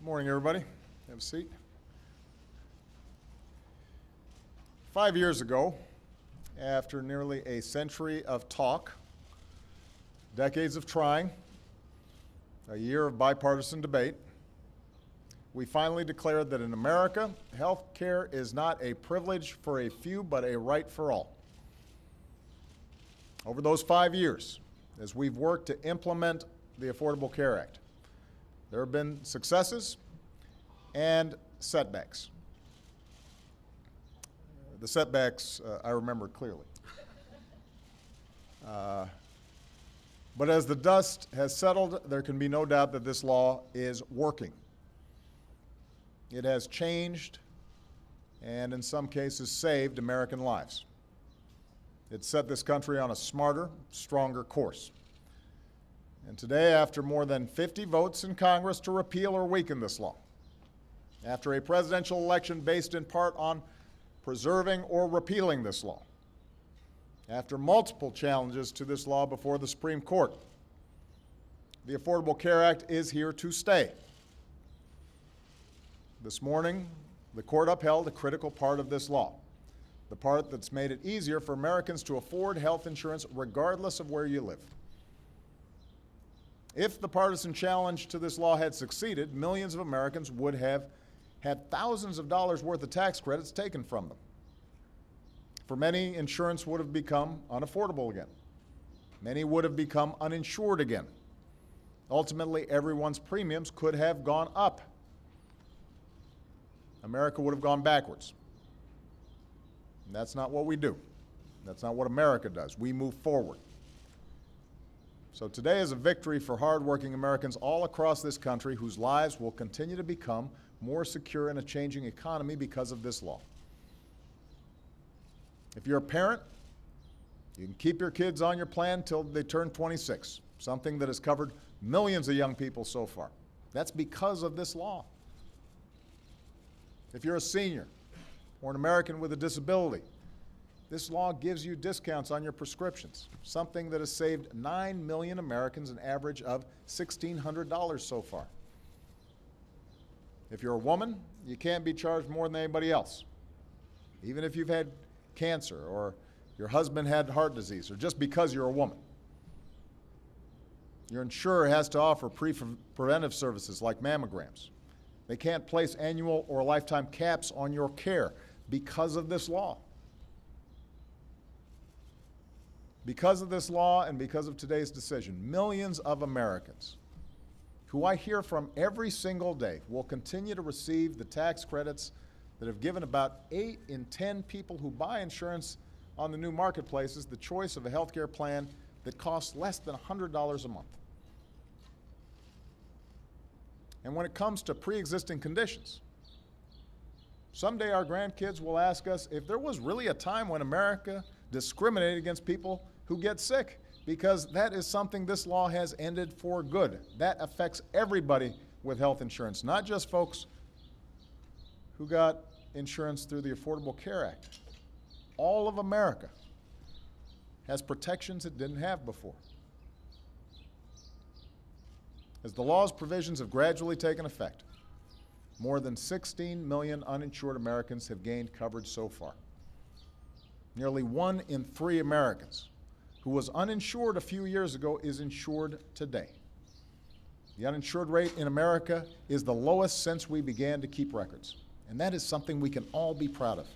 Good morning, everybody. Have a seat. 5 years ago, after nearly a century of talk, decades of trying, a year of bipartisan debate, we finally declared that in America, health care is not a privilege for a few, but a right for all. Over those 5 years, as we've worked to implement the Affordable Care Act, there have been successes and setbacks. The setbacks I remember clearly. But as the dust has settled, there can be no doubt that this law is working. It has changed and in some cases saved American lives. It set this country on a smarter, stronger course. And today, after more than 50 votes in Congress to repeal or weaken this law, after a presidential election based in part on preserving or repealing this law, after multiple challenges to this law before the Supreme Court, the Affordable Care Act is here to stay. This morning, the court upheld a critical part of this law, the part that's made it easier for Americans to afford health insurance regardless of where you live. If the partisan challenge to this law had succeeded, millions of Americans would have had thousands of dollars worth of tax credits taken from them. For many, insurance would have become unaffordable again. Many would have become uninsured again. Ultimately, everyone's premiums could have gone up. America would have gone backwards. And that's not what we do. That's not what America does. We move forward. So today is a victory for hardworking Americans all across this country whose lives will continue to become more secure in a changing economy because of this law. If you're a parent, you can keep your kids on your plan till they turn 26, something that has covered millions of young people so far. That's because of this law. If you're a senior or an American with a disability, this law gives you discounts on your prescriptions, something that has saved 9 million Americans an average of $1,600 so far. If you're a woman, you can't be charged more than anybody else, even if you've had cancer or your husband had heart disease or just because you're a woman. Your insurer has to offer preventive services like mammograms. They can't place annual or lifetime caps on your care because of this law. Because of this law and because of today's decision, millions of Americans who I hear from every single day will continue to receive the tax credits that have given about 8 in 10 people who buy insurance on the new marketplaces the choice of a health care plan that costs less than $100 a month. And when it comes to pre-existing conditions, someday our grandkids will ask us if there was really a time when America discriminated against people who get sick, because that is something this law has ended for good. That affects everybody with health insurance, not just folks who got insurance through the Affordable Care Act. All of America has protections it didn't have before. As the law's provisions have gradually taken effect, more than 16 million uninsured Americans have gained coverage so far. Nearly 1 in 3 Americans who was uninsured a few years ago is insured today. The uninsured rate in America is the lowest since we began to keep records, and that is something we can all be proud of.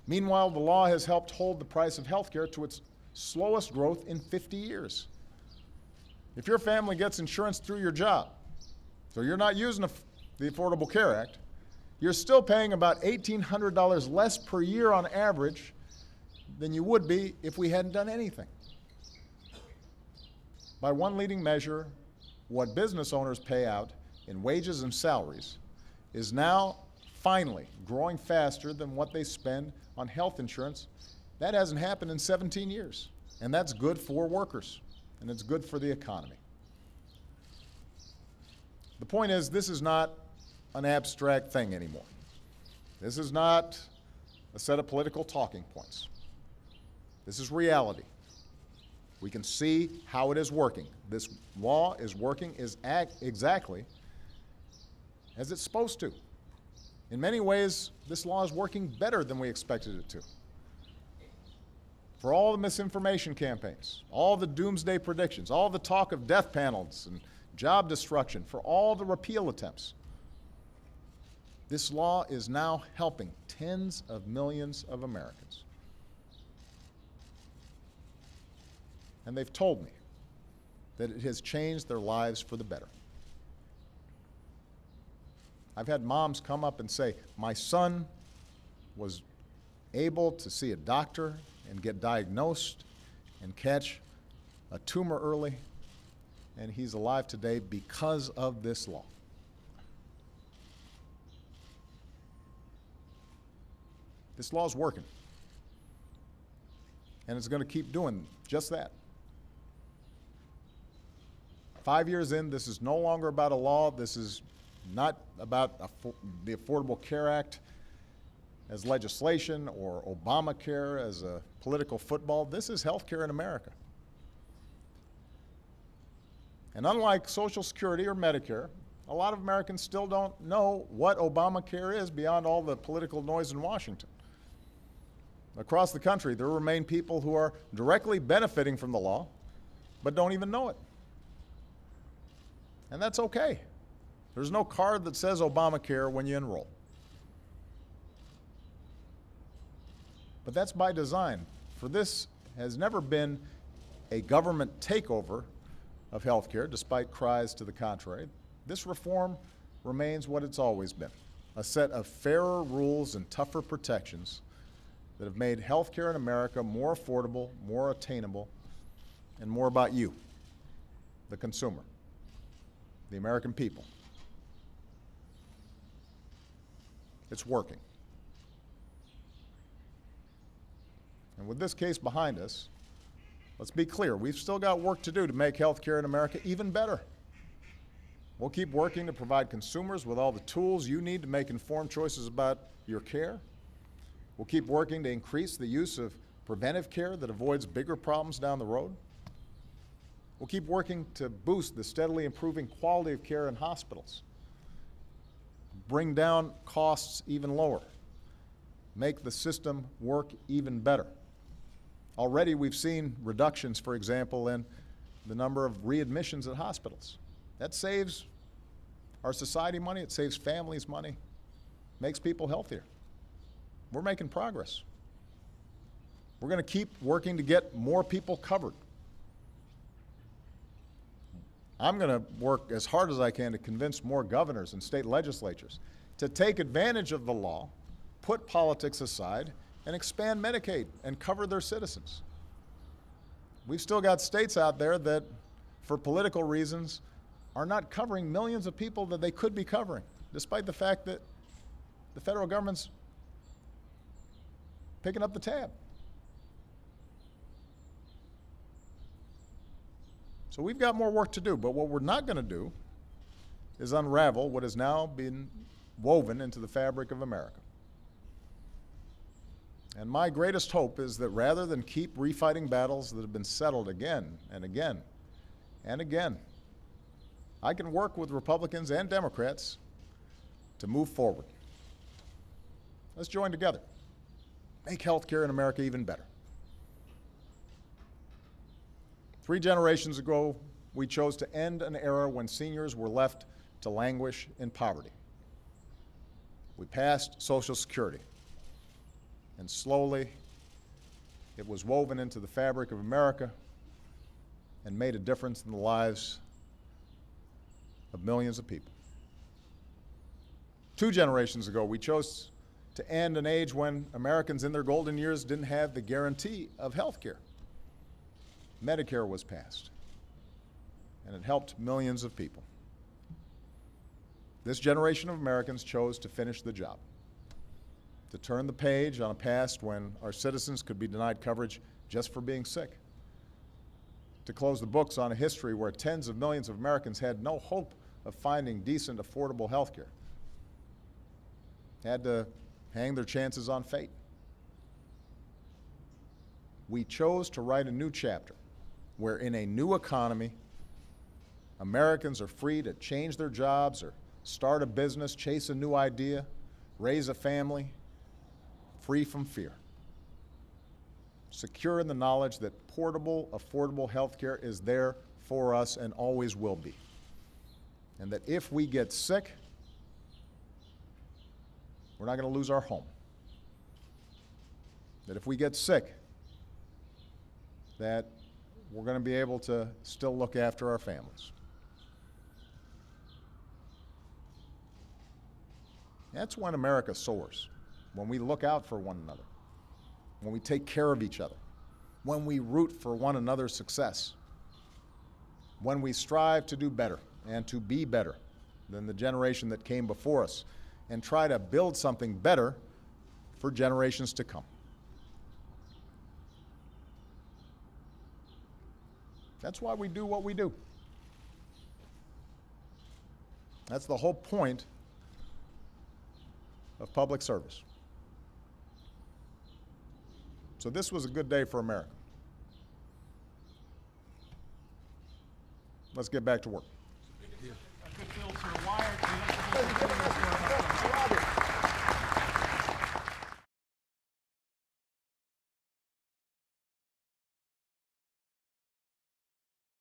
Meanwhile, the law has helped hold the price of health care to its slowest growth in 50 years. If your family gets insurance through your job, so you're not using the Affordable Care Act, you're still paying about $1,800 less per year on average than you would be if we hadn't done anything. By one leading measure, what business owners pay out in wages and salaries is now finally growing faster than what they spend on health insurance. That hasn't happened in 17 years, and that's good for workers, and it's good for the economy. The point is, this is not an abstract thing anymore. This is not a set of political talking points. This is reality. We can see how it is working. This law is working exactly as it's supposed to. In many ways, this law is working better than we expected it to. For all the misinformation campaigns, all the doomsday predictions, all the talk of death panels and job destruction, for all the repeal attempts, this law is now helping tens of millions of Americans. And they've told me that it has changed their lives for the better. I've had moms come up and say, my son was able to see a doctor and get diagnosed and catch a tumor early, and he's alive today because of this law. This law is working, and it's going to keep doing just that. 5 years in, this is no longer about a law. This is not about the Affordable Care Act as legislation or Obamacare as a political football. This is health care in America. And unlike Social Security or Medicare, a lot of Americans still don't know what Obamacare is beyond all the political noise in Washington. Across the country, there remain people who are directly benefiting from the law, but don't even know it. And that's okay. There's no card that says Obamacare when you enroll. But that's by design, for this has never been a government takeover of health care, despite cries to the contrary. This reform remains what it's always been, a set of fairer rules and tougher protections that have made health care in America more affordable, more attainable, and more about you, the consumer, the American people. It's working. And with this case behind us, let's be clear, we've still got work to do to make health care in America even better. We'll keep working to provide consumers with all the tools you need to make informed choices about your care. We'll keep working to increase the use of preventive care that avoids bigger problems down the road. We'll keep working to boost the steadily improving quality of care in hospitals, bring down costs even lower, make the system work even better. Already we've seen reductions, for example, in the number of readmissions at hospitals. That saves our society money, it saves families money, makes people healthier. We're making progress. We're going to keep working to get more people covered. I'm going to work as hard as I can to convince more governors and state legislatures to take advantage of the law, put politics aside, and expand Medicaid and cover their citizens. We've still got states out there that, for political reasons, are not covering millions of people that they could be covering, despite the fact that the federal government's picking up the tab. So we've got more work to do, but what we're not going to do is unravel what has now been woven into the fabric of America. And my greatest hope is that rather than keep refighting battles that have been settled again and again and again, I can work with Republicans and Democrats to move forward. Let's join together. Make health care in America even better. 3 generations ago, we chose to end an era when seniors were left to languish in poverty. We passed Social Security, and slowly it was woven into the fabric of America and made a difference in the lives of millions of people. 2 generations ago, we chose to end an age when Americans in their golden years didn't have the guarantee of health care. Medicare was passed, and it helped millions of people. This generation of Americans chose to finish the job, to turn the page on a past when our citizens could be denied coverage just for being sick, to close the books on a history where tens of millions of Americans had no hope of finding decent, affordable health care, had to hang their chances on fate. We chose to write a new chapter, where in a new economy, Americans are free to change their jobs or start a business, chase a new idea, raise a family, free from fear. Secure in the knowledge that portable, affordable health care is there for us and always will be. And that if we get sick, we're not going to lose our home. That if we get sick, that we're going to be able to still look after our families. That's when America soars, when we look out for one another, when we take care of each other, when we root for one another's success, when we strive to do better and to be better than the generation that came before us and try to build something better for generations to come. That's why we do what we do. That's the whole point of public service. So this was a good day for America. Let's get back to work.